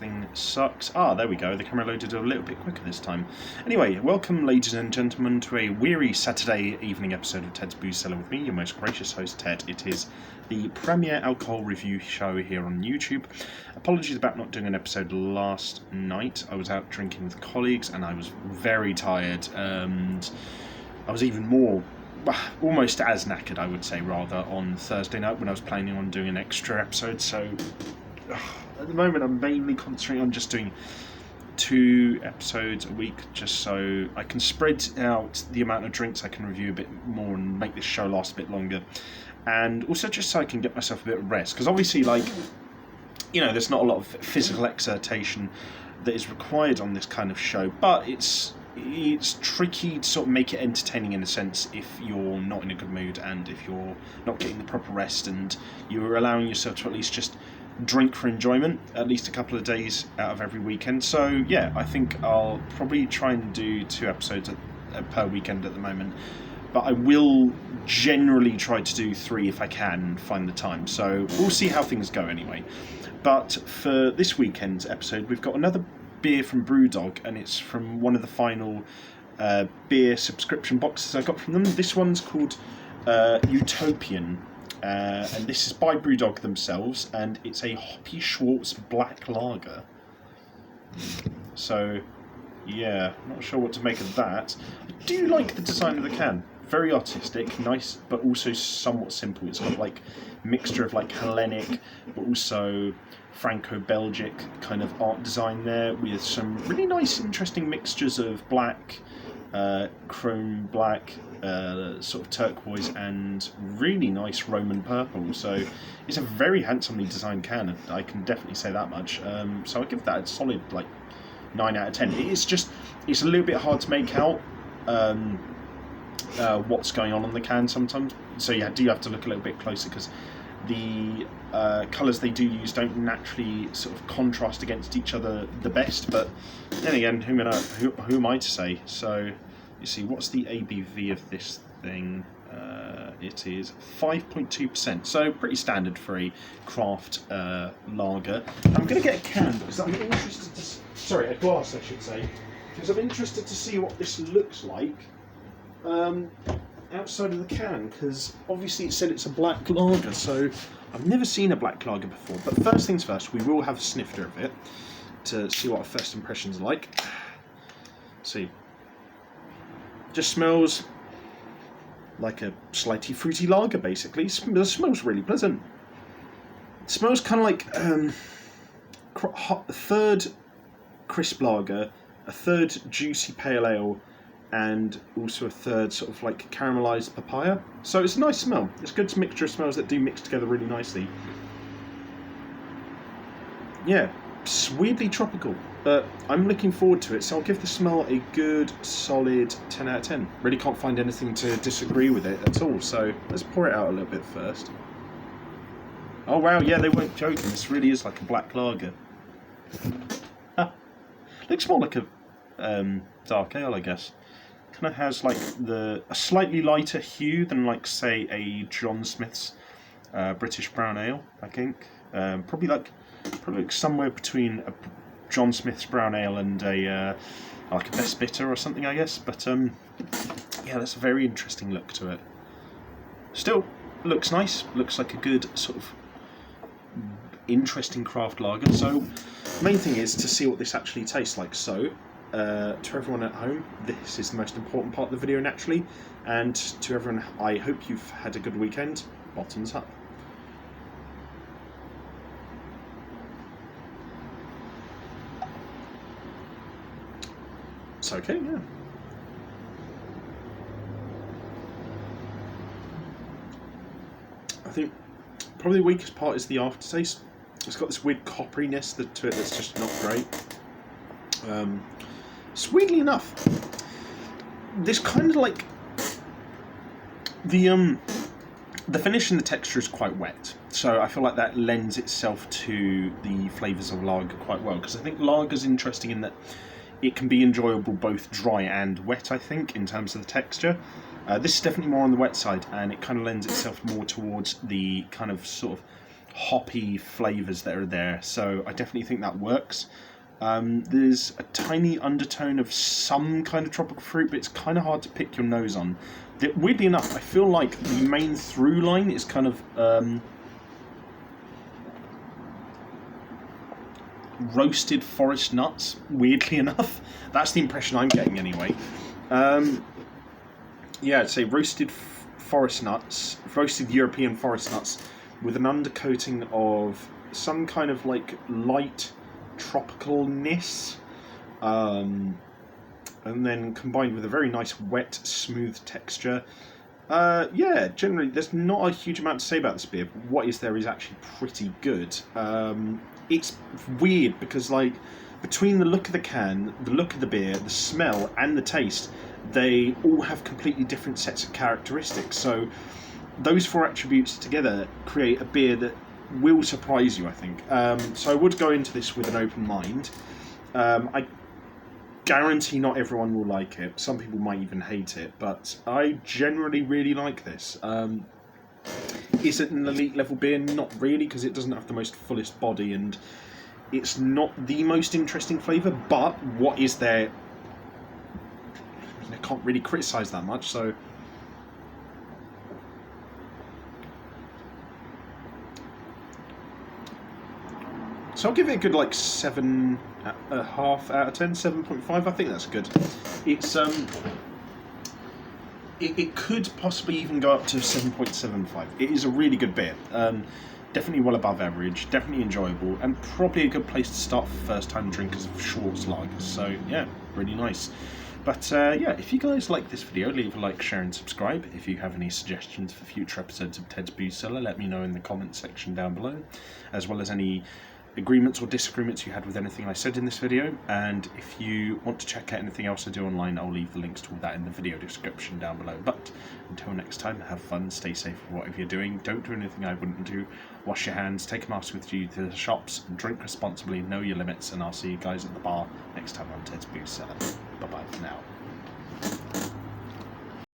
thing sucks. Ah, there we go. The camera loaded a little bit quicker this time. Anyway, welcome, ladies and gentlemen, to a weary Saturday evening episode of Ted's Booze Cellar with me, your most gracious host, Ted. It is the premier alcohol review show here on YouTube. Apologies about not doing an episode last night. I was out drinking with colleagues and I was very tired, and I was even more, almost as knackered, I would say, rather, on Thursday night when I was planning on doing an extra episode. So at the moment I'm mainly concentrating on just doing 2 episodes a week, just so I can spread out the amount of drinks I can review a bit more and make this show last a bit longer, and also just so I can get myself a bit of rest, because obviously, like, you know, there's not a lot of physical exertion that is required on this kind of show, but it's tricky to sort of make it entertaining in a sense if you're not in a good mood and if you're not getting the proper rest and you're allowing yourself to at least just drink for enjoyment at least a couple of days out of every weekend. So yeah, I think I'll probably try and do 2 episodes per weekend at the moment, but I will generally try to do 3 if I can find the time. So we'll see how things go anyway. But for this weekend's episode, we've got another beer from Brewdog, and it's from one of the final beer subscription boxes I got from them. This one's called Utopian, and this is by Brewdog themselves, and it's a hoppy Schwarz Black Lager. So yeah, not sure what to make of that. I do like the design of the can. Very artistic, nice, but also somewhat simple. It's got like a mixture of like Hellenic, but also Franco-Belgic kind of art design there, with some really nice, interesting mixtures of black, chrome black, sort of turquoise, and really nice Roman purple. So it's a very handsomely designed can, I can definitely say that much. So I give that a solid like 9 out of 10. It's a little bit hard to make out what's going on the can sometimes, so you do have to look a little bit closer, because the colours they do use don't naturally sort of contrast against each other the best, but then again, who am I to say? So you see, what's the ABV of this thing? It is 5.2%, so pretty standard for a craft lager. I'm going to get a can because I'm interested to... a glass I should say, because I'm interested to see what this looks like outside of the can, because obviously it said it's a black lager, so I've never seen a black lager before. But first things first, we will have a snifter of it to see what our first impressions are like. See, just smells like a slightly fruity lager, basically. It smells really pleasant. It smells kind of like a third crisp lager, a third juicy pale ale, and also a third sort of like caramelised papaya. So it's a nice smell. It's a good mixture of smells that do mix together really nicely. Yeah, it's weirdly tropical, but I'm looking forward to it, so I'll give the smell a good solid 10 out of 10. Really can't find anything to disagree with it at all, so let's pour it out a little bit first. Oh wow, yeah, they weren't joking. This really is like a black lager. Looks more like a dark ale, I guess. Kind of has like a slightly lighter hue than, like, say, a John Smith's British brown ale, I think. Probably like somewhere between a John Smith's brown ale and a like a best bitter or something, I guess. But yeah, that's a very interesting look to it. Still looks nice. Looks like a good sort of interesting craft lager. So the main thing is to see what this actually tastes like. So to everyone at home, this is the most important part of the video naturally, and to everyone, I hope you've had a good weekend. Bottoms up. It's okay, yeah. I think probably the weakest part is the aftertaste. It's got this weird copperiness to it that's just not great. Weirdly enough, this kind of like the finish and the texture is quite wet, so I feel like that lends itself to the flavours of lager quite well, because I think lager's interesting in that it can be enjoyable both dry and wet, I think, in terms of the texture. This is definitely more on the wet side, and it kind of lends itself more towards the kind of sort of hoppy flavours that are there. So I definitely think that works. There's a tiny undertone of some kind of tropical fruit, but it's kind of hard to pick your nose on. Weirdly enough, I feel like the main through line is kind of roasted forest nuts, weirdly enough. That's the impression I'm getting anyway. Yeah, I'd say roasted forest nuts, roasted European forest nuts with an undercoating of some kind of like light tropicalness, and then combined with a very nice wet, smooth texture. Yeah, generally there's not a huge amount to say about this beer, but what is there is actually pretty good. It's weird because, like, between the look of the can, the look of the beer, the smell, and the taste, they all have completely different sets of characteristics. So those four attributes together create a beer that will surprise you, I think. So I would go into this with an open mind. I guarantee not everyone will like it. Some people might even hate it, but I generally really like this. Is it an elite level beer? Not really, because it doesn't have the most fullest body and it's not the most interesting flavour, but what is there? I can't really criticise that much, so I'll give it a good like 7.5 out of 10, 7.5. I think that's good. It's it could possibly even go up to 7.75. It is a really good beer. Definitely well above average, definitely enjoyable, and probably a good place to start for first-time drinkers of Schwarz Lager. So yeah, really nice. But yeah, if you guys like this video, leave a like, share and subscribe. If you have any suggestions for future episodes of Ted's Booze Cellar, let me know in the comments section down below, as well as any agreements or disagreements you had with anything I said in this video. And if you want to check out anything else I do online, I'll leave the links to all that in the video description down below. But until next time, have fun, stay safe with whatever you're doing, don't do anything I wouldn't do, wash your hands, take a mask with you to the shops, drink responsibly, know your limits, and I'll see you guys at the bar next time on Ted's Booze Cellar. Bye bye for now.